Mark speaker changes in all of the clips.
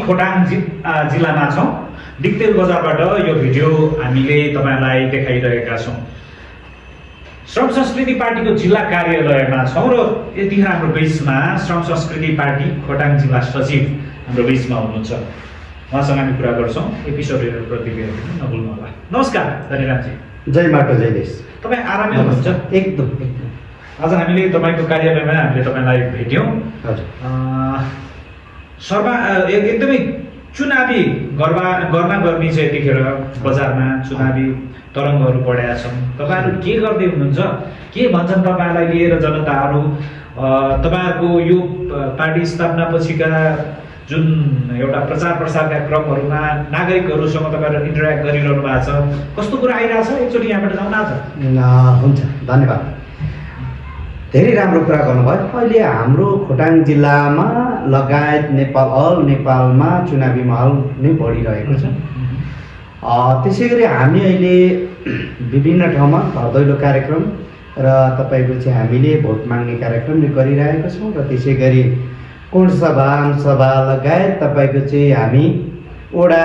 Speaker 1: खोटाङ जिल्लामा छौँ। डिक्तेल बजारबाट यो भिडियो हामीले तपाईँलाई देखाइरहेका छौँ। श्रम संस्कृति पार्टीको जिल्ला कार्यालयमा छौँ र यतिखेर हाम्रो बिचमा श्रम संस्कृति पार्टी खोटाङ जिल्ला सचिव हाम्रो बिचमा हुनुहुन्छ। उहाँसँग हामी कुरा गर्छौँ। एपिसोड हेरेर प्रतिक्रिया दिनु नभुल्नु होला। नमस्कार धनीरामजी।
Speaker 2: जय माटो जय देश।
Speaker 1: तपाईँ आरामै हुनुहुन्छ?
Speaker 2: एकदम।
Speaker 1: आज हामीले तपाईँको कार्यालयमा हामीले तपाईँलाई भेट्यौँ। एकदमै चुनावी गर्मा गर्मी चाहिँ यतिखेर बजारमा चुनावी तरङ्गहरू बढेका छन्। तपाईँहरू के गर्दै हुनुहुन्छ? के भन्छन् तपाईँलाई लिएर जनताहरू? तपाईँहरूको यो पार्टी स्थापना पछिका जुन एउटा प्रचार प्रसारका क्रमहरूमा नागरिकहरूसँग तपाईँहरू इन्टरेक्ट गरिरहनु भएको छ, कस्तो कुरा आइरहेछ? एकचोटि यहाँबाट जाउँ न आज।
Speaker 2: हुन्छ, धन्यवाद। धेरै राम्रो कुरा गर्नुभयो। अहिले हाम्रो खोटाङ जिल्लामा लगायत नेपालमा चुनावी माहौल नै बढिरहेको छ। त्यसै गरी हामी अहिले विभिन्न ठाउँमा घर दैलो कार्यक्रम र तपाईँको चाहिँ हामीले भोट माग्ने कार्यक्रम गरिरहेका छौँ र त्यसै गरी कोणसभा आमसभा लगायत तपाईँको चाहिँ हामी वडा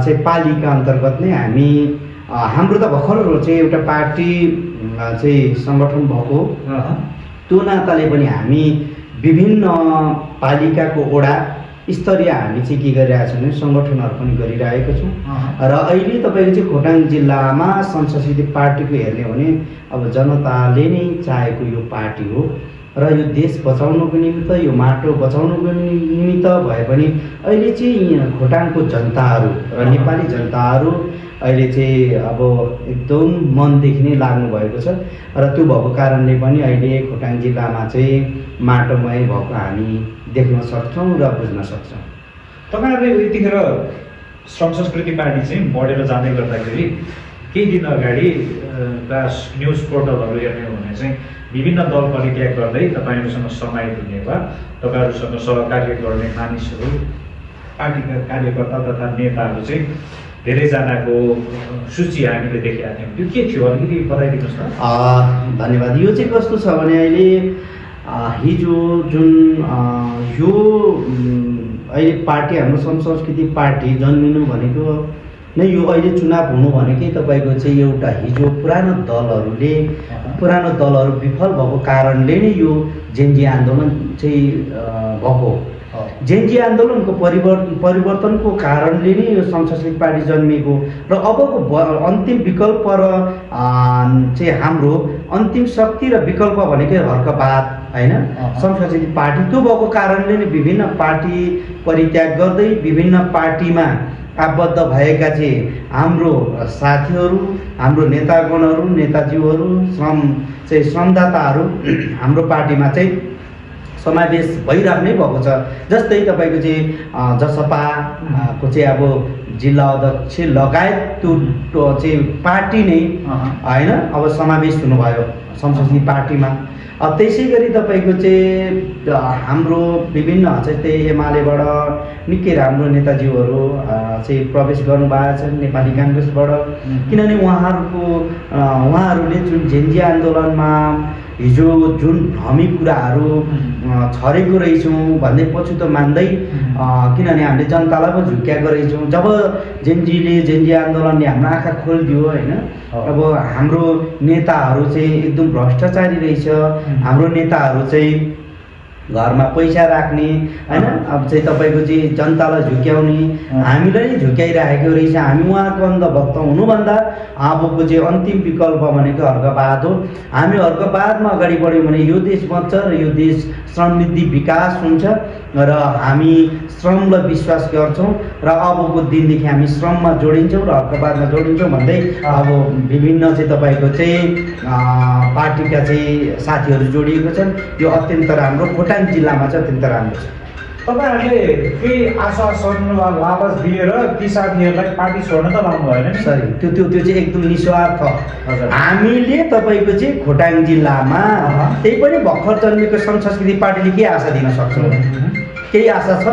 Speaker 2: चाहिँ पालिका अन्तर्गत नै हामी हाम्रो त भर्खर चाहिँ एउटा पार्टी चाहिँ सङ्गठन भएको त्यो नाताले पनि हामी विभिन्न पालिकाको वडा स्तरीय हामी चाहिँ के गरिरहेको छौँ भने सङ्गठनहरू पनि गरिरहेको छौँ। र अहिले तपाईँको चाहिँ खोटाङ जिल्लामा संसदीय पार्टीको हेर्ने हो भने अब जनताले नै चाहेको यो पार्टी हो र यो देश बचाउनुको निमित्त, यो माटो बचाउनुको निमित्त भए पनि अहिले चाहिँ खोटाङको जनताहरू र नेपाली जनताहरू अहिले चाहिँ अब एकदम मनदेखि नै लाग्नु भएको छ र त्यो भएको कारणले पनि अहिले खोटाङ जिल्लामा चाहिँ माटोमय भएको हामी देख्न सक्छौँ र बुझ्न सक्छौँ।
Speaker 1: तपाईँहरूले यतिखेर श्रम संस्कृति पार्टी चाहिँ बढेर जाँदै गर्दाखेरि केही दिन अगाडि न्युज पोर्टलहरू हेर्ने हो भने चाहिँ विभिन्न दल परित्याग गर्दै तपाईँहरूसँग समाहित हुने वा तपाईँहरूसँग सहकार्य गर्ने मानिसहरू, पार्टीका कार्यकर्ता तथा नेताहरू चाहिँ धेरैजनाको सूची हामीले देखेका थियौँ। त्यो के थियो अलिकति बताइदिनुहोस् न।
Speaker 2: धन्यवाद। यो चाहिँ कस्तो छ भने अहिले हिजो जुन यो अहिले पार्टी हाम्रो श्रम संस्कृति पार्टी जन्मिनु भनेको नै यो अहिले चुनाव हुनु भनेकै तपाईँको चाहिँ एउटा हिजो पुरानो दलहरू विफल भएको कारणले नै यो जेनजी आन्दोलन चाहिँ भएको। जेनजी आन्दोलनको परिवर्तनको कारणले नै यो श्रम संस्कृति पार्टी जन्मिएको र अबको अन्तिम विकल्प र चाहिँ हाम्रो अन्तिम शक्ति र विकल्प भनेकै हर्कबाद होइन, श्रम संस्कृति पार्टी। त्यो भएको कारणले नै विभिन्न पार्टी परित्याग गर्दै विभिन्न पार्टीमा आबद्ध भएका चाहिँ हाम्रो साथीहरू, हाम्रो नेतागणहरू, नेताजीहरू, श्रमदाताहरू हाम्रो पार्टीमा चाहिँ समावेश भइराख्नै भएको छ। जस्तै तपाईँको चाहिँ जसपाको चाहिँ अब जिल्ला अध्यक्ष लगायत त्यो चाहिँ पार्टी नै होइन अब समावेश हुनुभयो श्रम संस्कृति पार्टीमा। त्यसै गरी तपाईँको चाहिँ हाम्रो विभिन्न जस्तै एमालेबाट निकै राम्रो नेताजीहरू चाहिँ प्रवेश गर्नुभएको छ नेपाली काङ्ग्रेसबाट। किनभने उहाँहरूले जुन जेनजी आन्दोलनमा हिजो जुन भ्रमी कुराहरू छरेको रहेछौँ भन्दै पछुतो मान्दै, किनभने हामीले जनतालाई पनि झुक्क्याएको रहेछौँ। जब जेनजी आन्दोलनले हाम्रो आँखा खोलिदियो होइन, अब हाम्रो नेताहरू चाहिँ एकदम भ्रष्टाचारी रहेछ, हाम्रो नेताहरू चाहिँ घरमा पैसा राख्ने होइन, अब चाहिँ तपाईँको चाहिँ जनतालाई झुक्याउने, हामीलाई नै झुक्याइराखेको रहेछ। हामी उहाँको अन्धभक्त हुनुभन्दा अबको चाहिँ अन्तिम विकल्प भनेको हर्कबाद हो। हामी हर्कबादमा अगाडि बढ्यौँ भने यो देश बच्छ र यो देश समृद्धि विकास हुन्छ र हामी श्रमलाई विश्वास गर्छौँ र अबको दिनदेखि हामी श्रममा जोडिन्छौँ र हर्कबादमा जोडिन्छौँ भन्दै अब विभिन्न चाहिँ तपाईँको चाहिँ पार्टीका चाहिँ साथीहरू जोडिएको छन्। यो अत्यन्त राम्रो खोटाङ जिल्लामा चाहिँ अत्यन्त राम्रो छ।
Speaker 1: तपाईँहरूले केही आश्वासन वा लालच दिएर ती साथीहरूलाई पार्टी छोड्न त लाउनु भएन नि?
Speaker 2: सरी, त्यो चाहिँ एकदम निस्वार्थ। हामीले तपाईँको चाहिँ खोटाङ जिल्लामा त्यही पनि भर्खर जन्मेको श्रम संस्कृति पार्टीले के आशा दिन सक्छौँ? केही आशा छ?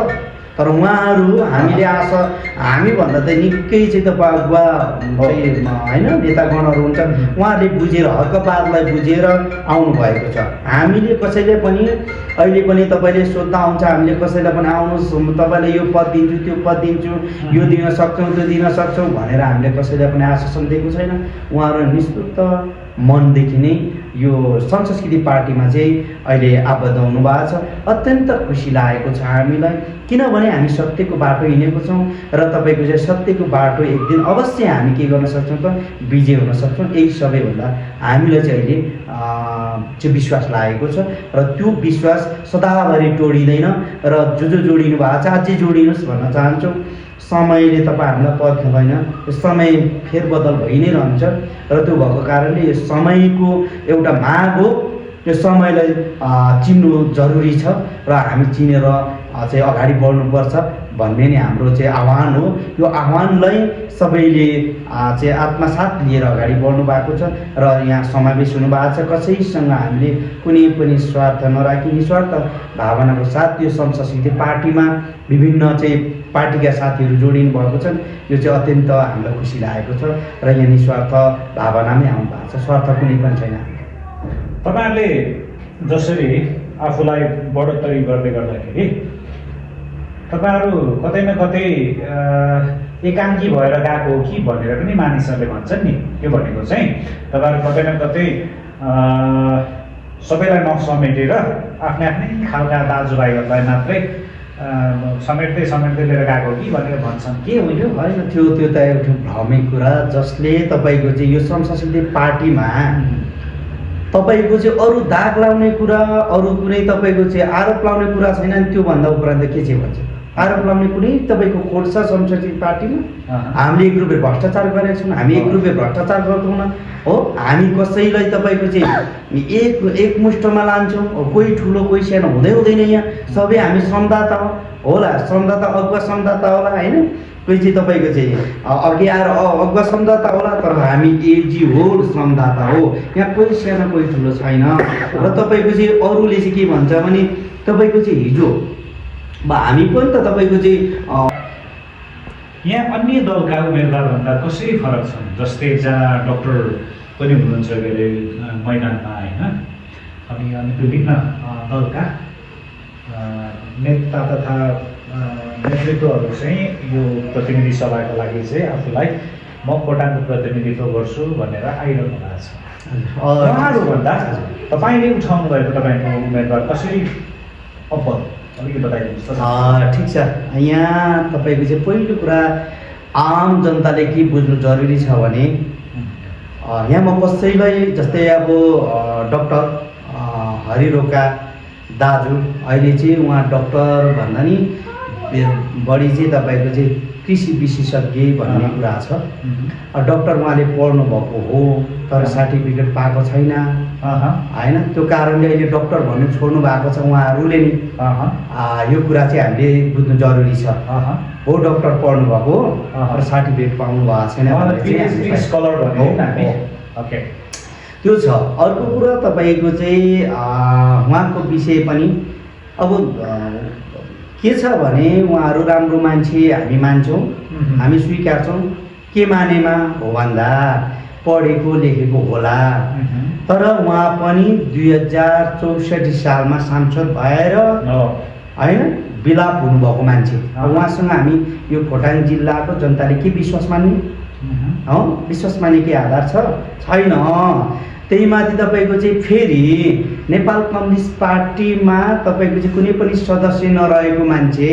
Speaker 2: तर उहाँहरू हामीले हामीभन्दा त निकै चाहिँ अगुवा होइन नेतागणहरू हुन्छ, उहाँहरूले बुझेर हकबादलाई बुझेर आउनुभएको छ। हामीले कसैले पनि अहिले पनि तपाईँले सोद्धा हुन्छ, हामीले कसैलाई पनि आउनुहोस् तपाईँलाई यो पद दिन्छु त्यो पद दिन्छु, यो दिन सक्छौँ त्यो दिन सक्छौँ भनेर हामीले कसैलाई पनि आश्वासन दिएको छैन। उहाँहरू निष्पक्ष मनदेखि नै यो संस्कृति पार्टीमा चाहिँ अहिले आबद्ध हुनुभएको छ। अत्यन्त खुसी लागेको छ हामीलाई, किनभने हामी सत्यको बाटो हिँडेको छौँ र तपाईँको चाहिँ सत्यको बाटो एक दिन अवश्य हामी के गर्न सक्छौँ त, विजय हुन सक्छौँ। यही सबैभन्दा हामीलाई चाहिँ अहिले चाहिँ विश्वास लागेको छ र त्यो विश्वास सदाभरि टोडिँदैन र जो जोडिनु भएको छ अझै जोडिनुहोस् भन्न चाहन्छौँ। समयले तपाईँहरूलाई पर्खँदैन, यो समय फेरबदल भइ नै रहन्छ र त्यो भएको कारणले यो समयको एउटा माग हो। यो समयलाई चिन्नु जरुरी छ र हामी चिनेर चाहिँ अगाडि बढ्नुपर्छ भन्ने नै हाम्रो चाहिँ आह्वान हो। यो आह्वानलाई सबैले चाहिँ आत्मसात लिएर अगाडि बढ्नु भएको छ र यहाँ समावेश हुनुभएको छ। कसैसँग हामीले कुनै पनि स्वार्थ नराखी निस्वार्थ भावनाको साथ यो संस्कृति पार्टीमा विभिन्न चाहिँ पार्टीका साथीहरू जोडिनु भएको छन्। यो चाहिँ अत्यन्त हामीलाई खुसी लागेको छ र यहाँ निस्वार्थ भावनामै आउनु भएको छ, स्वार्थ कुनै पनि छैन।
Speaker 1: तपाईँहरूले जसरी आफूलाई बढोत्तरी गर्दै गर्दाखेरि तपाईँहरू कतै न कतै एकाङ्की भएर गएको हो कि भनेर पनि मानिसहरूले भन्छन् नि। त्यो भनेको चाहिँ तपाईँहरू कतै न कतै सबैलाई नसमेटेर आफ्नै आफ्नै खालका दाजुभाइहरूलाई मात्रै समेट्दै लिएर गएको कि भनेर भन्छन्। के होइन
Speaker 2: होइन, त्यो त एउटा भ्रमिक कुरा जसले तपाईँको चाहिँ यो संस्कृति पार्टीमा तपाईँको चाहिँ अरू दाग लाउने कुरा, अरू कुनै तपाईँको चाहिँ आरोप लाउने कुरा छैन। त्योभन्दा उपरान्त के चाहिँ भन्छ, आरोप लाउने कुनै तपाईँको खोट छ संस्कृति पार्टीमा? हामीले एक रुपियाँ भ्रष्टाचार गरेका छौँ, हामी एक रुपियाँ भ्रष्टाचार गर्दैनौँ हो। हामी कसैलाई तपाईँको चाहिँ एक मुष्टमा लान्छौँ, कोही ठुलो कोही सानो हुँदैन यहाँ, सबै हामी संवाददाता होला, संवाददाता अगुवा संवाददाता होला होइन। कोही चाहिँ तपाईँको चाहिँ अघि आएर अगुवा संवाददाता होला, तर हामी एजी होल संवाददाता हो। यहाँ कोही सानो कोही ठुलो छैन। र तपाईँको चाहिँ अरूले चाहिँ के भन्छ भने तपाईँको चाहिँ हिजो हामी पनि त तपाईँको चाहिँ
Speaker 1: यहाँ अन्य दलका उम्मेदवारभन्दा कसरी फरक छन्? जस्तै एकजना डक्टर पनि हुनुहुन्छ के अरे मैदानमा होइन, अनि विभिन्न दलका नेता तथा नेतृत्वहरू चाहिँ यो प्रतिनिधि सभाको लागि चाहिँ आफूलाई म खोटाङको प्रतिनिधित्व गर्छु भनेर आइरहनु भएको छ। उहाँहरूभन्दा तपाईँले उठाउनु भएको तपाईँको उम्मेदवार कसरी अब्बल अलिकति बताइदिनुहोस् त।
Speaker 2: ठिक छ, यहाँ तपाईँको चाहिँ पहिलो कुरा आम जनताले के बुझ्नु जरुरी छ भने यहाँ म कसैलाई जस्तै अब डक्टर हरिरोका दाजु अहिले चाहिँ उहाँ डक्टर भन्दा नि बढी चाहिँ तपाईँको चाहिँ कृषि विशेषज्ञ भन्ने कुरा छ। डक्टर उहाँले पढ्नु भएको हो तर सर्टिफिकेट पाएको छैन होइन, त्यो कारणले अहिले डक्टर भन्नु छोड्नु भएको छ उहाँहरूले नि। यो कुरा चाहिँ हामीले बुझ्नु जरुरी छ। हो डक्टर पढ्नु भएको हो र सर्टिफिकेट पाउनु भएको छैन, त्यो छ। अर्को कुरा तपाईँको चाहिँ उहाँको विषय पनि अब के छ भने उहाँहरू राम्रो मान्छे हामी मान्छौँ, हामी स्वीकार्छौँ। के मानेमा हो भन्दा पढेको लेखेको होला, तर उहाँ पनि 2064 सालमा सांसद भएर होइन विलाप हुनुभएको मान्छे। उहाँसँग हामी यो खोटाङ जिल्लाको जनताले के विश्वास मान्ने हो? विश्वास मान्ने के आधार छैन। त्यही माथि तपाईँको चाहिँ फेरि नेपाल कम्युनिस्ट पार्टीमा तपाईँको चाहिँ कुनै पनि सदस्य नरहेको मान्छे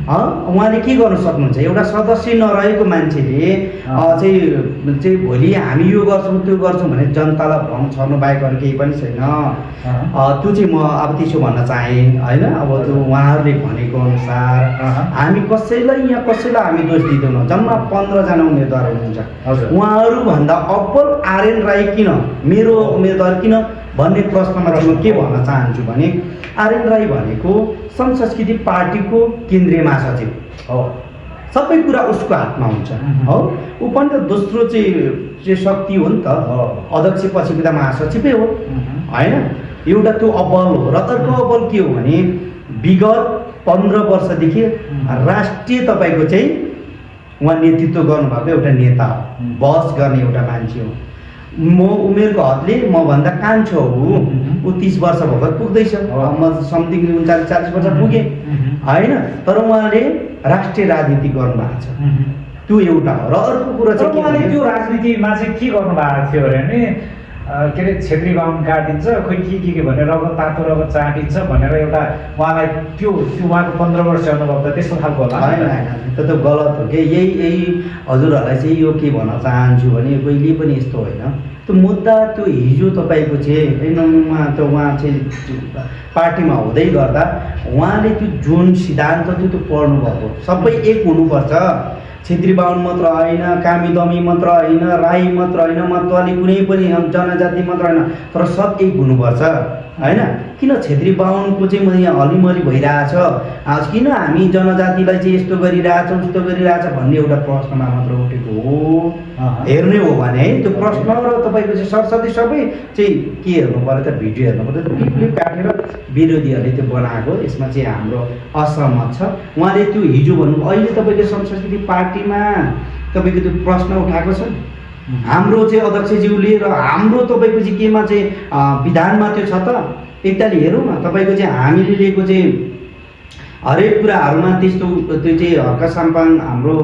Speaker 2: उहाँले के गर्नु सक्नुहुन्छ? एउटा सदस्य नरहेको मान्छेले चाहिँ भोलि हामी यो गर्छौँ त्यो गर्छौँ भने जनतालाई भ्रम छर्नु बाहेक अरू केही पनि छैन। त्यो चाहिँ म अब त्यसो भन्न चाहेँ होइन। अब त्यो उहाँहरूले भनेको अनुसार हामी कसैलाई हामी दोष दिँदैनौँ। जम्मा 15 जना उम्मेदवार हुनुहुन्छ, उहाँहरूभन्दा अब्बल आरएन राई किन, मेरो उम्मेदवार किन भन्ने प्रश्नमा म के भन्न चाहन्छु भने आरएन राई भनेको संस्कृति पार्टीको केन्द्रीय महासचिव हो, सबै कुरा उसको हातमा हुन्छ हो। ऊ पनि त दोस्रो चाहिँ शक्ति हो नि त, अध्यक्ष पछि त महासचिवै हो होइन। एउटा त्यो अब्बल हो। र अर्को अब्बल के हो भने विगत 15 वर्षदेखि राष्ट्रिय तपाईँको चाहिँ उहाँ नेतृत्व गर्नुभएको एउटा नेता हो, बहस गर्ने एउटा मान्छे हो। म उमेरको हदले मभन्दा कान्छो हो, ऊ 30 वर्ष भर्खर पुग्दैछ, म समथिङ 39-40 वर्ष पुगेँ होइन। तर उहाँले राष्ट्रिय राजनीति गर्नुभएको छ, त्यो एउटा हो। र अर्को कुरा चाहिँ
Speaker 1: उहाँले त्यो राजनीतिमा चाहिँ के गर्नुभएको थियो भने के अरे क्षेत्री बाहुन काटिन्छ, खोइ के भनेर रगत तातो रगत चाटिन्छ भनेर एउटा उहाँलाई त्यो उहाँको 15 वर्ष अनुभव त त्यस्तो खालको होला।
Speaker 2: होइन त्यो त गलत हो कि। यही हजुरहरूलाई चाहिँ यो के भन्न चाहन्छु भने कहिले पनि यस्तो होइन। त्यो मुद्दा त्यो हिजो तपाईँको चाहिँ उहाँ चाहिँ पार्टीमा हुँदै गर्दा उहाँले त्यो जुन सिद्धान्त थियो त्यो पढ्नुभएको, सबै एक हुनुपर्छ। क्षेत्री बाहुन मात्र होइन, कामी दमी मात्र होइन, राई मात्र होइन, मतवाली कुनै पनि जनजाति मात्र होइन, तर सब एक हुनुपर्छ होइन। किन क्षेत्री बाहुनको चाहिँ यहाँ हलिमली भइरहेछ, किन हामी जनजातिलाई चाहिँ यस्तो गरिरहेछ उस्तो गरिरहेछ भन्ने एउटा प्रश्नमा मात्र उठेको हो। हेर्ने हो भने है त्यो प्रश्न र तपाईँको चाहिँ सरस्वती सबै चाहिँ के हेर्नु पर्यो त, भिडियो हेर्नु पर्यो त, क्लिप काटेर विरोधीहरूले त्यो बनाएको, यसमा चाहिँ हाम्रो असहमत छ। उहाँले त्यो हिजो भन्नु अहिले तपाईँको संस्कृति पार्टीमा तपाईँको त्यो प्रश्न उठाएको छ, हाम्रो चाहिँ अध्यक्षज्यूले र हाम्रो तपाईँको चाहिँ केमा चाहिँ विधानमा त्यो छ त। एकतालि हेरौँ न तपाईँको चाहिँ हामीले लिएको चाहिँ हरेक कुराहरूमा त्यस्तो त्यो चाहिँ हर्क साम्पाङ हाम्रो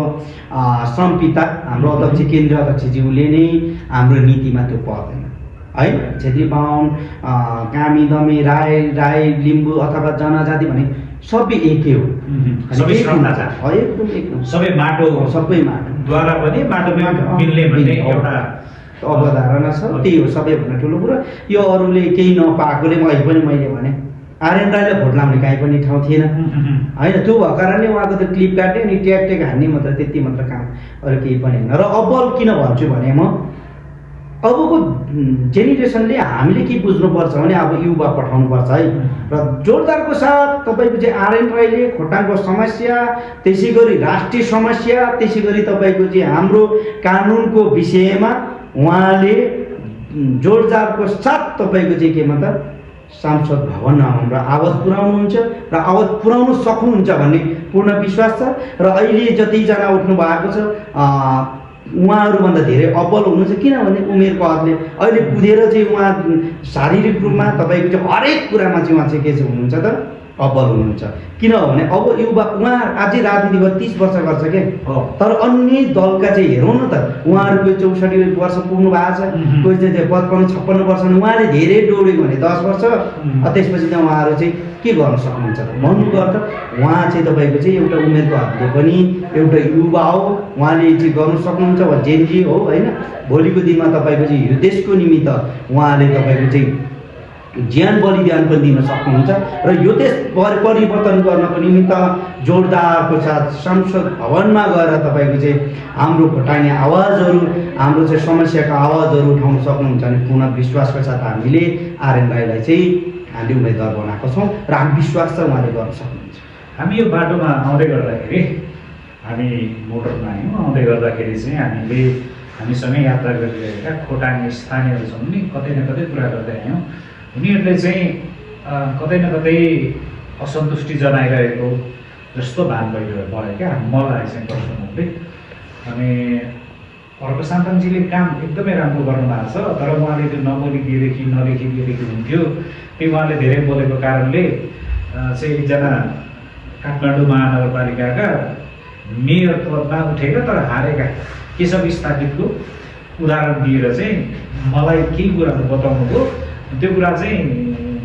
Speaker 2: श्रम पिता हाम्रो अध्यक्ष केन्द्रीय अध्यक्षज्यूले नै हाम्रो नीतिमा त्यो पर्दैन है। क्षेत्री बाहुन कामी दमी राई लिम्बू अथवा जनजाति भने सबै एकै हो, एकदम
Speaker 1: सबै माटोद्वारा पनि माटो मिल्ने भन्ने एउटा
Speaker 2: अवधारणा छ। त्यही हो सबैभन्दा ठुलो कुरा। यो अरूले केही नपाएकोले अहिले पनि मैले भने आर्यन राईलाई भोट लाउने काहीँ पनि ठाउँ थिएन होइन। त्यो भएको कारणले उहाँको त्यो क्लिप काट्यो अनि ट्याग हान्ने मात्र, त्यति मात्र काम, अरू केही पनि होइन। र अब किन भन्छु भने म अबको जेनेरेसनले हामीले के बुझ्नुपर्छ भने अब युवा पठाउनुपर्छ है। र जोरदारको साथ तपाईँको चाहिँ आर्यन राईले खोटाङको समस्या, त्यसै गरी राष्ट्रिय समस्या, त्यसै गरी तपाईँको चाहिँ हाम्रो कानुनको विषयमा उहाँले जोरदारको साथ तपाईँको चाहिँ केमा त सांसद भवनमा हाम्रो आवाज पुर्याउनुहुन्छ र आवाज पुर्याउनु सक्नुहुन्छ भन्ने पूर्ण विश्वास छ। र अहिले जतिजना उठ्नु भएको छ उहाँहरूभन्दा धेरै अब्बल हुनुहुन्छ, किनभने उमेरको हदले अहिले कुदेर चाहिँ उहाँ शारीरिक रूपमा तपाईँको चाहिँ हरेक कुरामा चाहिँ उहाँ चाहिँ के चाहिँ हुनुहुन्छ त अब्बल हुनुहुन्छ। किनभने अब युवा उहाँ अझै राजनीति गरेर 30 वर्ष गर्छ के, तर अन्य दलका चाहिँ हेरौँ न त उहाँहरूको 64 वर्ष पुग्नु भएको छ, कोही चाहिँ 55-56 वर्षमा उहाँले धेरै दौड्यो भने 10 वर्ष, त्यसपछि त उहाँहरू चाहिँ के गर्न सक्नुहुन्छ त भन्नु गर्दा उहाँ चाहिँ तपाईँको चाहिँ एउटा उमेरको हदले पनि एउटा युवा हो, उहाँले चाहिँ गर्नु सक्नुहुन्छ। वा जेनजी हो होइन, भोलिको दिनमा तपाईँको चाहिँ यो देशको निमित्त उहाँले तपाईँको चाहिँ ज्यान बलिदान पनि दिन सक्नुहुन्छ। र यो देश परिवर्तन गर्नको निमित्त जोरदारको साथ संसद भवनमा गएर तपाईँको चाहिँ हाम्रो खोटाङ्गे आवाजहरू, हाम्रो चाहिँ समस्याका आवाजहरू उठाउन सक्नुहुन्छ भने पूर्ण विश्वासको साथ हामीले आर्यन राईलाई चाहिँ हामीले उम्मेदवार बनाएको छौँ र हामी विश्वास छ उहाँले गर्न सक्नुहुन्छ।
Speaker 1: हामी यो बाटोमा आउँदै गर्दाखेरि हामी मोटरमा आयौँ, आउँदै गर्दाखेरि चाहिँ हामीसँगै यात्रा गरिरहेका खोटाङ स्थानीयहरू छौँ नि, कतै न कतै कुरा गर्दै आयौँ। उनीहरूले चाहिँ कतै न कतै असन्तुष्टि जनाइरहेको जस्तो भान भयो क्या मलाई चाहिँ पर्सनली। अनि हर्क साम्पाङजीले काम एकदमै राम्रो गर्नुभएको छ, तर उहाँले त्यो नलेखी हुन्थ्यो। त्यो उहाँले धेरै बोलेको कारणले चाहिँ एकजना काठमाडौँ महानगरपालिकाका मेयर पदमा उठेका तर हारेका केशव स्थापितको उदाहरण दिएर चाहिँ मलाई केही कुराहरू बताउनु भयो। त्यो कुरा चाहिँ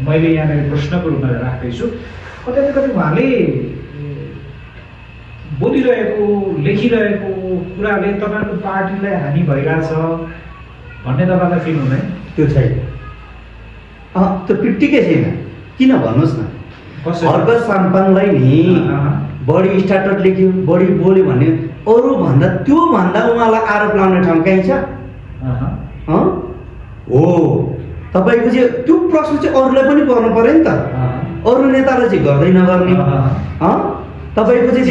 Speaker 1: मैले यहाँनिर प्रश्नको रूपमा राख्दैछु। कतै न कतै उहाँले बोलिरहेको लेखिरहेको कुराले तपाईँको पार्टीलाई हानि भइरहेछ भन्ने तपाईँलाई फिल हुँदैन?
Speaker 2: त्यो छैन, त्यो पिट्टिकै छैन। किन भन्नुहोस् न, हर्क साम्पाङलाई नि बढी स्ट्याटस लेख्यो, बढी बोल्यो भने अरूभन्दा त्योभन्दा उहाँलाई आरोप लगाउने ठाउँ कहीँ छ? हो, तपाईँको चाहिँ त्यो प्रश्न चाहिँ अरूलाई पनि गर्नु पऱ्यो नि त। अरू नेताले चाहिँ गर्दै नगर्ने तपाईँको चाहिँ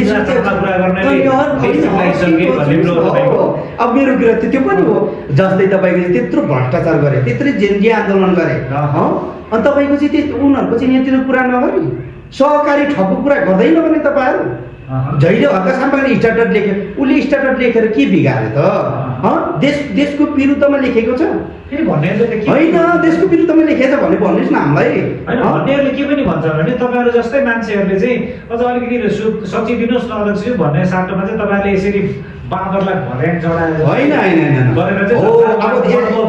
Speaker 2: अब मेरो कुरा त्यो पनि हो। जस्तै तपाईँको चाहिँ त्यत्रो भ्रष्टाचार गरे, त्यत्रै जेनजी आन्दोलन गरे, अनि तपाईँको चाहिँ त्यो उनीहरूको चाहिँ नेतृत्व पुरा नगर्ने सहकारी ठगको कुरा गर्दैन भने तपाईँहरू जहिले हल्का साम्पाङले स्ट्याटस लेख्यो उसले स्ट्याटस लेखेर के बिगार्यो त देशको विरुद्धमा लेखेको छ होइन देशको विरुद्धमा लेखेको छ भने भन्नुहोस् न हामीलाई
Speaker 1: भन्नेहरूले के पनि भन्छ भने तपाईँहरू जस्तै मान्छेहरूले चाहिँ अझ अलिकति सचिदिनुहोस् न अध्यक्ष भन्ने साटोमा चाहिँ तपाईँहरूले यसरी बाँदरलाई भर्याङ चढाएर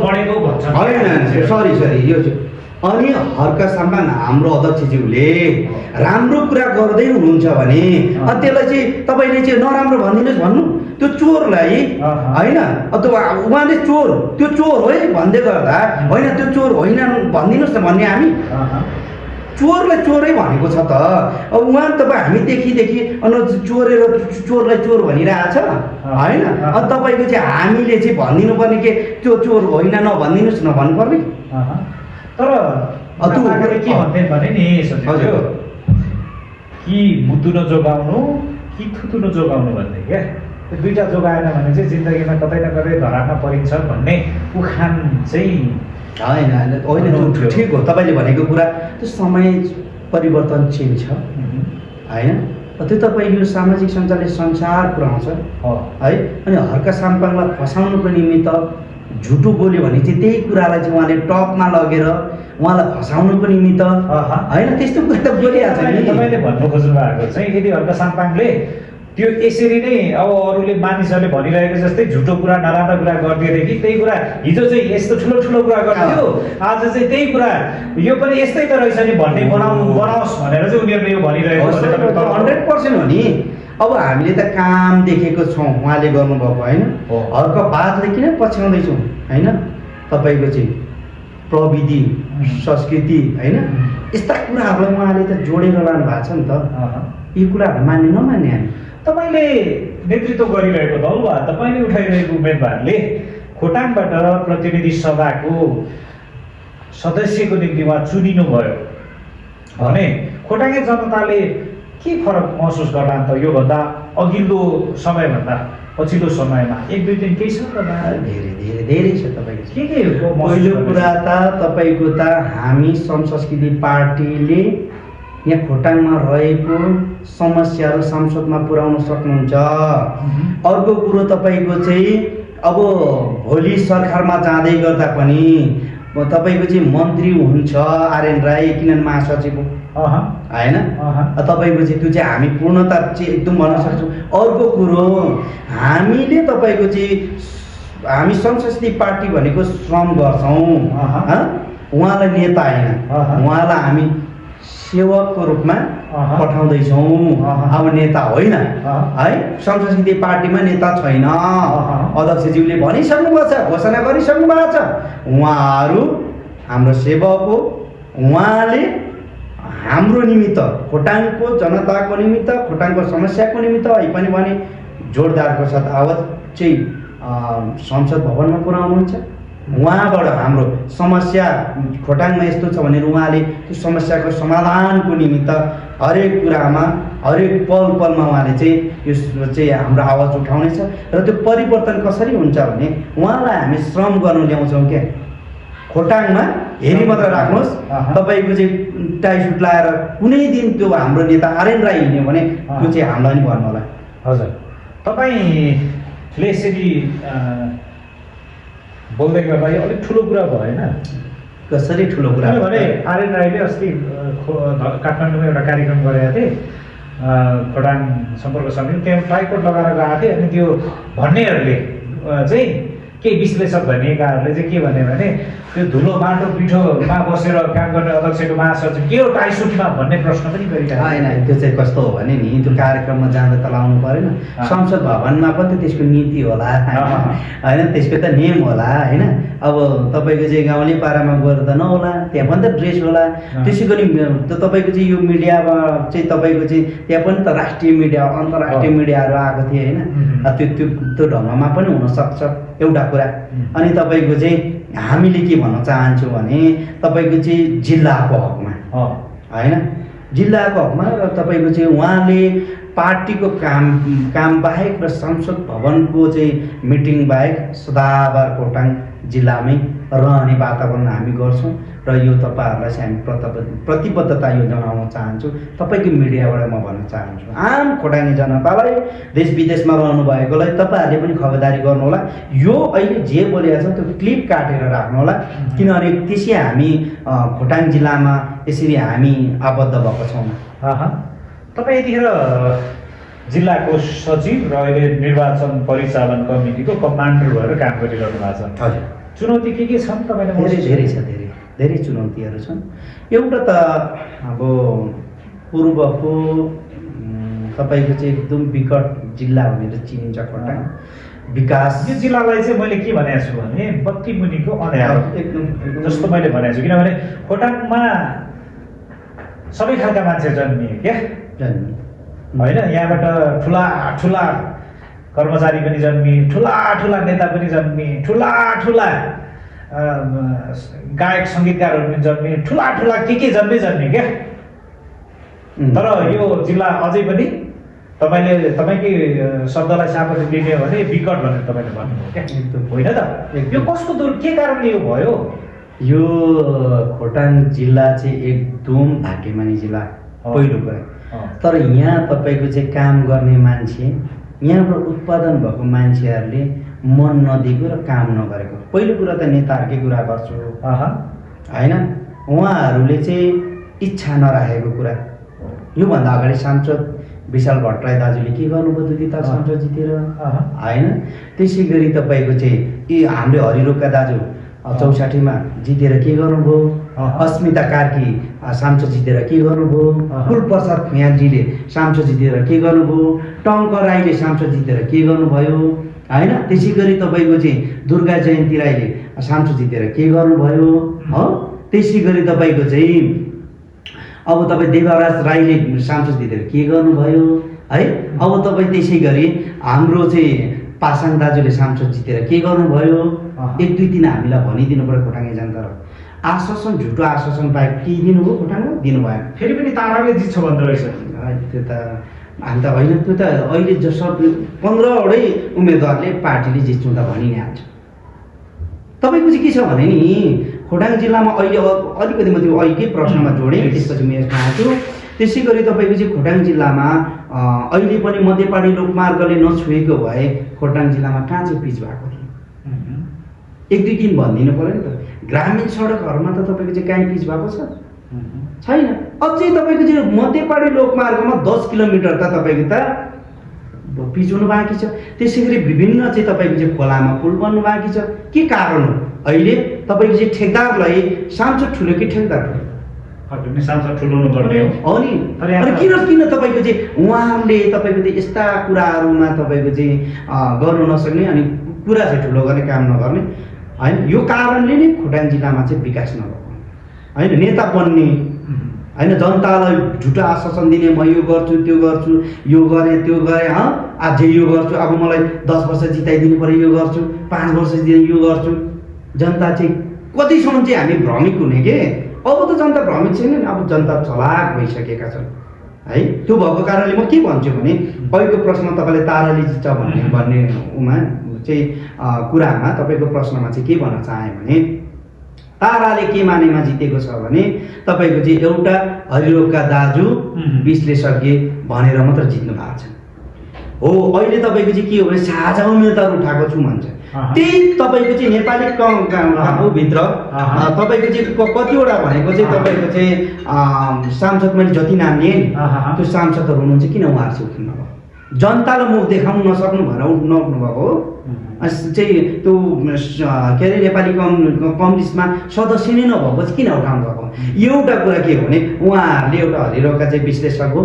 Speaker 1: बढेको भन्छ
Speaker 2: होइन सरी यो चाहिँ अनि हर्का सामान हाम्रो अध्यक्षज्यूले राम्रो कुरा गर्दै हुनुहुन्छ भने त्यसलाई चाहिँ तपाईँले चाहिँ नराम्रो भनिदिनुहोस् भन्नु त्यो चोरलाई होइन अथवा उहाँले त्यो चोर हो है भन्दै गर्दा होइन त्यो चोर होइन भनिदिनुहोस् न भन्ने हामी चोरलाई चोरै भनेको छ त अब उहाँ तपाईँ हामी देखि चोरलाई चोर भनिरहेछ होइन अनि तपाईँको चाहिँ हामीले चाहिँ भनिदिनु पर्ने के त्यो चोर होइन नभनिदिनुहोस् न भन्नुपर्ने
Speaker 1: तर के भन्थे भने नि सोचेको कि मुद्दु नजोगाउनु कि थुतु नजोगाउनु भन्ने क्या त्यो दुईवटा जोगाएन भने चाहिँ जिन्दगीमा कतै न कतै धरापमा परिन्छ भन्ने उखान चाहिँ
Speaker 2: होइन ठिक हो तपाईँले भनेको कुरा त्यो समय परिवर्तनशील छ होइन त्यो तपाईँको सामाजिक सञ्जालले संसार पुऱ्याउँछ है अनि हर्का साम्पाङलाई फसाउनुको निमित्त झुटो बोल्यो भने चाहिँ त्यही कुरालाई चाहिँ उहाँले टपमा लगेर उहाँलाई फसाउनुको निमित्त होइन त्यस्तो कुरा त बोलिहाल्छ नि
Speaker 1: तपाईँले भन्नु खोज्नु भएको चाहिँ यदि हर्का साम्पाङले त्यो यसरी नै अब अरूले मानिसहरूले भनिरहेको जस्तै झुटो कुरा नराम्रो कुरा गरिदिएदेखि त्यही कुरा हिजो चाहिँ यस्तो ठुलो कुरा गर्थ्यो आज चाहिँ त्यही कुरा यो पनि यस्तै त रहेछ नि भन्ने बनाओस् भनेर चाहिँ उनीहरूले यो भनिरहेको
Speaker 2: 100% हो नि अब हामीले त काम देखेको छौँ उहाँले गर्नुभएको होइन अर्को बातले किन पछ्याउँदैछौँ होइन तपाईँको चाहिँ प्रविधि संस्कृति होइन यस्ता कुराहरूलाई उहाँले त जोडेर लानु भएको छ नि त यी कुराहरू मान्ने नमान्ने हामी
Speaker 1: तपाईँले नेतृत्व गरिरहेको दल वा तपाईँले उठाइरहेको उम्मेदवारले खोटाङबाट प्रतिनिधि सभाको सदस्यको निम्ति उहाँ चुनिनुभयो भने खोटाङे जनताले के फरक महसुस गर्ला त योभन्दा अघिल्लो समयभन्दा पछिल्लो समयमा एक दुई दिन केही छ
Speaker 2: धेरै छ तपाईँको के पहिलो कुरा त तपाईँको त हामी संस्कृति पार्टीले यहाँ खोटाङमा रहेको समस्याहरू संसदमा पुर्याउन सक्नुहुन्छ अर्को कुरो तपाईँको चाहिँ अब भोलि सरकारमा जाँदै गर्दा पनि तपाईँको चाहिँ मन्त्री हुन्छ आर्यन राई किनभने महासचिव होइन तपाईँको चाहिँ त्यो चाहिँ हामी पूर्णता चाहिँ एकदम भन्न सक्छौँ अर्को कुरो हामीले तपाईँको चाहिँ हामी संस्कृति पार्टी भनेको श्रम गर्छौँ उहाँलाई नेता होइन उहाँलाई हामी सेवकको रूपमा पठाउँदैछौँ अब नेता होइन है संस्कृति पार्टीमा नेता छैन अध्यक्षज्यूले भनिसक्नु भएको छ घोषणा गरिसक्नु भएको छ उहाँहरू हाम्रो सेवक हो उहाँले हाम्रो निमित्त खोटाङको जनताको निमित्त खोटाङको समस्याको निमित्त अहिले पनि भने जोरदारको साथ आवाज चाहिँ संसद भवनमा पुर्याउनुहुन्छ उहाँबाट हाम्रो समस्या खोटाङमा यस्तो छ भनेर उहाँले त्यो समस्याको समाधानको निमित्त हरेक कुरामा हरेक पलमा उहाँले चाहिँ यो चाहिँ हाम्रो आवाज उठाउनेछ र त्यो परिवर्तन कसरी हुन्छ भने उहाँलाई हामी श्रम गर्नु ल्याउँछौँ क्या खोटाङमा हेरी मात्र राख्नुहोस् तपाईँको चाहिँ टाई सुट लगाएर कुनै दिन त्यो हाम्रो नेता आर्यन राई हिँड्यो भने त्यो चाहिँ हामीलाई नि भन्नु होला
Speaker 1: हजुर तपाईँले यसरी बोल्दै गर्दा यो अलिक ठुलो कुरा भएन
Speaker 2: कसरी ठुलो कुरा
Speaker 1: भने आर्यन राईले अस्ति काठमाडौँमा एउटा कार्यक्रम गरेका थिए खोटाङ सम्पर्क समिति त्यहाँ ट्राइकोट लगाएर गएको थिएँ अनि त्यो भन्नेहरूले चाहिँ केही विश्लेषक भनिएकाहरूले चाहिँ के भने त्यो धुलो माटो पिठोमा बसेर काम गर्ने अध्यक्षको महासचिव के हो टाई सुटमा भन्ने प्रश्न पनि गरिरहेको
Speaker 2: होइन त्यो चाहिँ कस्तो हो भने नि त्यो कार्यक्रममा जाँदा त लाउनु परेन संसद भवनमा पनि त त्यसको नीति होला होइन त्यसको त नियम होला होइन अब तपाईँको चाहिँ गाउँले पारामा गएर त नहोला त्यहाँ पनि त ड्रेस होला त्यसै गरी तपाईँको चाहिँ यो मिडियामा चाहिँ तपाईँको चाहिँ त्यहाँ पनि त राष्ट्रिय मिडिया अन्तर्राष्ट्रिय मिडियाहरू आएको थिए होइन त्यो ढङ्गमा पनि हुनसक्छ एउटा कुरा अनि तपाईँको चाहिँ हामीले के भन्न चाहन्छौँ भने तपाईँको चाहिँ जिल्लाको हकमा होइन जिल्लाको हकमा र तपाईँको चाहिँ उहाँले पार्टीको काम बाहेक र संसद भवनको चाहिँ मिटिङ बाहेक सदाबार खोटाङ जिल्लामै रहने वातावरण हामी गर्छौँ र यो तपाईँहरूलाई चाहिँ हामी प्रतिबद्धता यो जनाउन चाहन्छु। तपाईँको मिडियाबाट म भन्न चाहन्छु, आम खोटाङ जनतालाई, देश विदेशमा रहनु भएकोलाई तपाईँहरूले पनि खबरदारी गर्नुहोला। यो अहिले जे बोलेको छ त्यो क्लिप काटेर राख्नुहोला, किनभने त्यसै हामी खोटाङ जिल्लामा यसरी हामी आबद्ध भएको छौँ।
Speaker 1: तपाईँ यतिखेर जिल्लाको सचिव र अहिले निर्वाचन परिचालन कमिटीको कमान्डर भएर काम गरिरहनु भएको छ।
Speaker 2: हजुर, चुनौती
Speaker 1: के छन् तपाईँलाई?
Speaker 2: धेरै छ, धेरै चुनौतीहरू छन्। एउटा त अब पूर्वको तपाईँको चाहिँ एकदम विकट जिल्ला भनेर चिनिन्छ खोटाङ। विकास
Speaker 1: यो जिल्लालाई चाहिँ मैले के भनेको छु भने बत्ती मुनिको अँध्यारो
Speaker 2: एकदम
Speaker 1: जस्तो मैले भनेको छु, किनभने खोटाङमा सबै खालका मान्छे जन्मिए क्या, होइन? यहाँबाट ठुला ठुला कर्मचारी पनि जन्मिए, ठुला ठुला नेता पनि जन्मिए, ठुला ठुला गायक सङ्गीतकारहरू पनि जन्मिए, ठुला ठुला के जन्मिए क्या। तर यो जिल्ला अझै पनि तपाईँकै शब्दलाई सापट लिने हो भने विकट भनेर तपाईँले भन्नुभयो क्या, होइन त? यो कसको के कारणले यो भयो?
Speaker 2: यो खोटाङ जिल्ला चाहिँ एकदम भाग्यमानी जिल्ला पहिलो कुरा। तर यहाँ तपाईँको चाहिँ काम गर्ने मान्छे, यहाँबाट उत्पादन भएको मान्छेहरूले मन नदिएको र काम नगरेको। पहिलो कुरा त नेताहरूकै कुरा गर्छु, होइन? उहाँहरूले चाहिँ इच्छा नराखेको कुरा। योभन्दा अगाडि सांसद विशाल भट्टराई दाजुले के गर्नुभयो 2 ताल सांसद जितेर, होइन? त्यसै गरी तपाईँको चाहिँ हामीले हरिरोगका दाजु 64मा जितेर के गर्नुभयो, अस्मिता कार्की सांसद जितेर के गर्नुभयो, कुलप्रसाद खुयालजीले सांसद जितेर के गर्नुभयो, टङ्क राईले सांसद जितेर के गर्नुभयो, होइन? त्यसै गरी तपाईँको चाहिँ दुर्गा जयन्ती राईले सांसद जितेर के गर्नुभयो, हो? त्यसै गरी तपाईँको चाहिँ अब तपाईँ देवराज राईले सांसद जितेर के गर्नुभयो, है? अब तपाईँ त्यसै गरी हाम्रो चाहिँ पासाङ दाजुले सांसद जितेर के गर्नुभयो, 1 2 3 हामीलाई भनिदिनु पर्यो खोटाङे जनता। आश्वासन, झुटो आश्वासन बाहेक केही दिनुभयो खोटाङमा? दिनु भएन।
Speaker 1: फेरि पनि ताराले जित्छ भन्दो रहेछ।
Speaker 2: त्यो त हामी त होइन, त्यो त अहिले जसो 15वटै उम्मेदवारले पार्टीले जित्छौँ त भनि नै हाल्छ। तपाईँको चाहिँ के छ भने नि, खोटाङ जिल्लामा अहिले अलिकति म त्यो अहिलेकै प्रश्नमा जोडेँ, त्यसपछि म यसमा आउँछु। त्यसै गरी तपाईँको चाहिँ खोटाङ जिल्लामा अहिले पनि मध्यपाडी लोकमार्गले नछुएको भए खोटाङ जिल्लामा कहाँ चाहिँ पिच भएको थियो? 1 2 3 भनिदिनु पऱ्यो नि त। ग्रामीण सडकहरूमा त तपाईँको चाहिँ कहीँ पिच भएको छ? छैन। अझै तपाईँको चाहिँ मध्यपाडी लोकमार्गमा 10 किलोमिटर त तपाईँको त पिच हुनु बाँकी छ। त्यसै गरी विभिन्न चाहिँ तपाईँको चाहिँ खोलामा पुल बन्नु बाँकी छ। के कारण हो? अहिले तपाईँको चाहिँ ठेकदारलाई सांसद ठुलो कि ठेकदार ठुलो?
Speaker 1: सांसद ठुलो पर्ने
Speaker 2: हो नि। अनि किन तपाईँको चाहिँ उहाँहरूले तपाईँको चाहिँ यस्ता कुराहरूमा तपाईँको चाहिँ गर्नु नसक्ने, अनि कुरा चाहिँ ठुलो गर्ने, काम नगर्ने, होइन? यो कारणले नै खोटाङ जिल्लामा चाहिँ विकास नभएको, होइन? नेता बन्ने, होइन? जनतालाई झुटो आश्वासन दिने, म यो गर्छु, त्यो गर्छु, यो गरेँ, त्यो गरेँ, अझै यो गर्छु, अब मलाई 10 वर्ष जिताइदिनु पऱ्यो, यो गर्छु, 5 वर्ष यो गर्छु। जनता चाहिँ कतिसम्म चाहिँ हामी भ्रमिक हुने के? अब त जनता भ्रमित छैन, अब जनता चलाक भइसकेका छन्, है? त्यो भएको कारणले म के भन्छु भने, पहिलो प्रश्न तपाईँले ताराले जित्छ भन्ने उमा चाहिँ कुरामा तपाईँको प्रश्नमा चाहिँ के भन्न चाहेँ भने, ताराले के मानेमा जितेको छ भने तपाईँको चाहिँ एउटा हरिरोगका दाजु विश्लेषज्ञ भनेर मात्र जित्नु भएको छ। हो, अहिले तपाईँको चाहिँ के हो भने साझा उम्मेदवार उठाएको छु भन्छ। त्यही तपाईँको चाहिँ नेपाली भित्र तपाईँको चाहिँ कतिवटा भनेको चाहिँ तपाईँको चाहिँ सांसद मैले जति नाम लिएँ नि, त्यो सांसदहरू हुनुहुन्छ, किन उहाँहरू चाहिँ उठ्नु नभएको? जनतालाई मुख देखाउनु नसक्नु भएर नउठ्नु भएको हो। चाहिँ त्यो के अरे नेपाली कम्युनिस्टमा सदस्य नै नभएको चाहिँ किन उठाउनु भएको? एउटा कुरा के हो भने उहाँहरूले एउटा हरिरोगका चाहिँ विश्लेषक हो,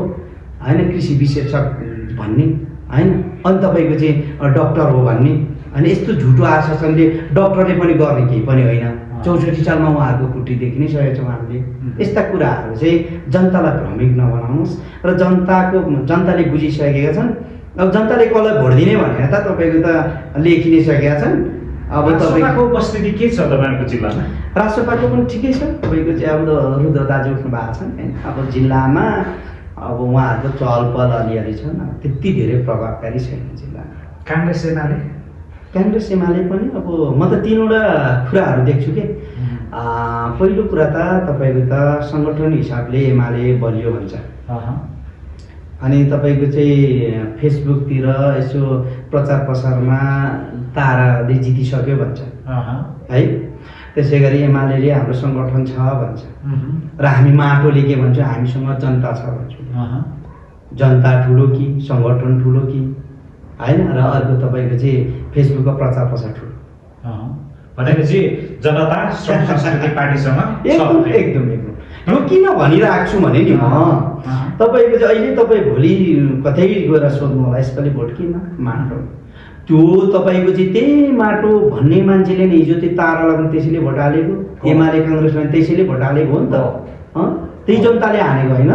Speaker 2: होइन? कृषि विशेषज्ञ भन्ने, होइन? अनि तपाईँको चाहिँ डक्टर हो भन्ने, होइन? यस्तो झुटो आश्वासनले डक्टरले पनि गर्ने केही पनि होइन। 64 सालमा उहाँहरूको खुट्टी देखि नै सकेको छ उहाँहरूले। यस्ता कुराहरू चाहिँ जनतालाई भ्रमित नबनाउनुहोस्, र जनताले बुझिसकेका छन्। अब जनताले कसलाई भोट दिने भनेर त तपाईँको त लेखि नै सकेका छन्। अब
Speaker 1: तपाईँको उपस्थिति के छ तपाईँको जिल्लामा?
Speaker 2: राष्ट्रपाको पनि ठिकै छ। तपाईँको चाहिँ अब रुद्र दाजु उठ्नु भएको छन्, होइन? अब जिल्लामा अब उहाँहरूको चहल पहल अलिअलि छन्, त्यति धेरै प्रभावकारी छैन जिल्लामा।
Speaker 1: काङ्ग्रेस एमाले
Speaker 2: पनि अब म त 3वटा कुराहरू देख्छु कि पहिलो कुरा त तपाईँको त सङ्गठन हिसाबले एमाले बलियो भन्छ। अनि तपाईँको चाहिँ फेसबुकतिर यसो प्रचार प्रसारमा ताराले जितिसक्यो भन्छ है। त्यसै गरी एमाले हाम्रो सङ्गठन छ भन्छ र हामी माटोले के भन्छौँ, हामीसँग जनता छ भन्छौँ। जनता ठुलो कि सङ्गठन ठुलो कि होइन, र अर्को तपाईँको चाहिँ फेसबुकको प्रचार प्रसार ठुलो
Speaker 1: भनेपछि जनता श्रम संस्कृति पार्टीसँग
Speaker 2: एकदम एकदम एकदम। यो किन भनिरहेको छु भने नि म तपाईँको चाहिँ अहिले तपाईँ भोलि कतै गएर सोध्नु होला यसपालि भोट किन माटो, त्यो तपाईँको चाहिँ त्यही माटो भन्ने मान्छेले नै हिजो त्यो तारालाई पनि त्यसैले भोट हालेको, एमाले काङ्ग्रेसलाई त्यसैले भोट हालेको हो नि त। त्यही जनताले हालेको होइन।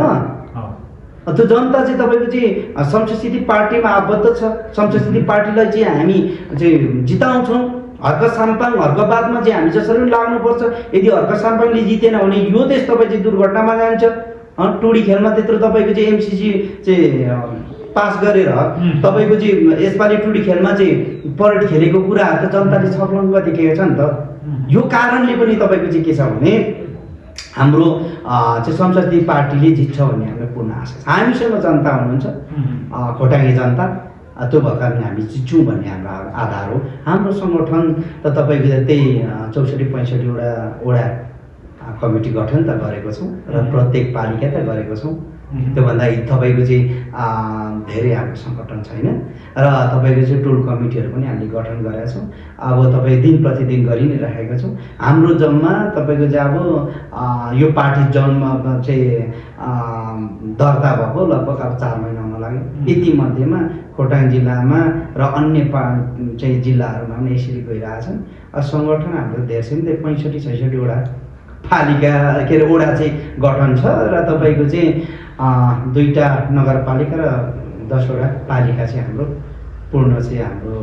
Speaker 2: त्यो जनता चाहिँ तपाईँको चाहिँ संस्कृति पार्टीमा आबद्ध छ। संस्कृति पार्टीलाई चाहिँ हामी चाहिँ जिताउँछौँ। हर्क साम्पाङ हर्कबादमा चाहिँ हामी जसरी पनि लाग्नुपर्छ। यदि हर्क साम्पाङले जितेन भने यो देश तपाईँ चाहिँ दुर्घटनामा जान्छ। टुडी खेलमा त्यत्रो तपाईँको चाहिँ एमसिसी चाहिँ पास गरेर तपाईँको चाहिँ यसपालि टुडी खेलमा चाहिँ परेड खेलेको कुराहरू त जनताले छलङ्ग देखेको छ नि त। यो कारणले पनि तपाईँको चाहिँ के छ भने हाम्रो चाहिँ संस्कृति पार्टीले जित्छ भन्ने हामीलाई पूर्ण आशा छ। हामीसँग जनता हुनुहुन्छ, खोटाङ्गे जनता, त्यो भएको कारणले हामी जित्छौँ भन्ने हाम्रो आधार हो। हाम्रो सङ्गठन त तपाईँको त्यही 64-65 वडा कमिटी गठन त गरेको छौँ र प्रत्येक पालिका त गरेको छौँ। त्योभन्दा तपाईँको चाहिँ धेरै हाम्रो सङ्गठन छैन र तपाईँको चाहिँ टोल कमिटीहरू पनि हामीले गठन गरेका छौँ। अब तपाईँ दिन प्रतिदिन गरि नै राखेका छौँ। हाम्रो जम्मा तपाईँको चाहिँ अब यो पार्टी जन्म चाहिँ दर्ता भएको लगभग अब 4 महिना हुन लाग्यो। यति मध्येमा खोटाङ जिल्लामा र अन्य चाहिँ जिल्लाहरूमा पनि यसरी गइरहेछन्। सङ्गठन हाम्रो धेरै छैन, 65-66 वडा पालिका के अरे वडा चाहिँ गठन छ र तपाईँको चाहिँ 2टा नगरपालिका र 10 वटा पालिका चाहिँ हाम्रो पूर्ण चाहिँ हाम्रो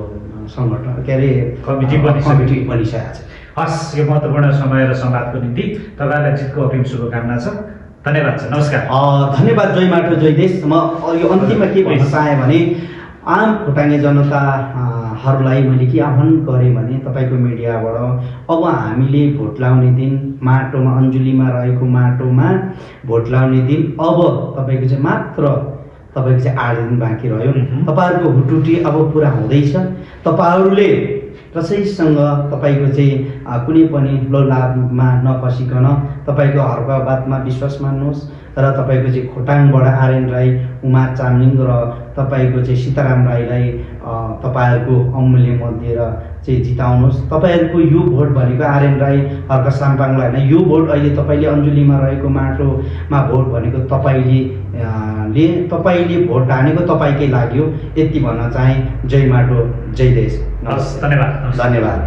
Speaker 2: सङ्गठन के अरे कमिटी बनिसकेको छ।
Speaker 1: हस्, यो महत्त्वपूर्ण समय र संवादको निम्ति तपाईँलाई जितको अग्रिम शुभकामना छ। धन्यवाद छ। नमस्कार।
Speaker 2: धन्यवाद। जय माटो जय देश। म यो अन्तिममा के भन्न चाहेँ भने आम खोटाङ्गे जनताहरूलाई मैले के आह्वान गरेँ भने तपाईँको मिडियाबाट अब हामीले भोट लाउने दिन माटोमा अन्जुलीमा रहेको माटोमा भोट लाउने दिन अब तपाईँको चाहिँ मात्र तपाईँको चाहिँ 8 दिन बाँकी रह्यो। तपाईँहरूको हुटुटी अब पुरा हुँदैछ। तपाईँहरूले कसैसँग तपाईँको चाहिँ कुनै पनि लोलाभमा नफसिकन तपाईँको हर्कबादमा विश्वास मान्नुहोस् र तपाईँको चाहिँ खोटाङबाट आर्यन राई, उमा चामलिङ र तपाईँको चाहिँ सीताराम राईलाई तपाईँहरूको अमूल्य मत दिएर चाहिँ जिताउनुहोस्। तपाईँहरूको यो भोट भनेको आर्यन राई, हर्क साम्पाङलाई होइन, यो भोट अहिले तपाईँले अन्जुलीमा रहेको माटोमा भोट भनेको तपाईँले भोट हानेको तपाईँकै लाग्यो। यति भन्न चाहेँ। जय माटो जय देश।
Speaker 1: धन्यवाद।
Speaker 2: धन्यवाद।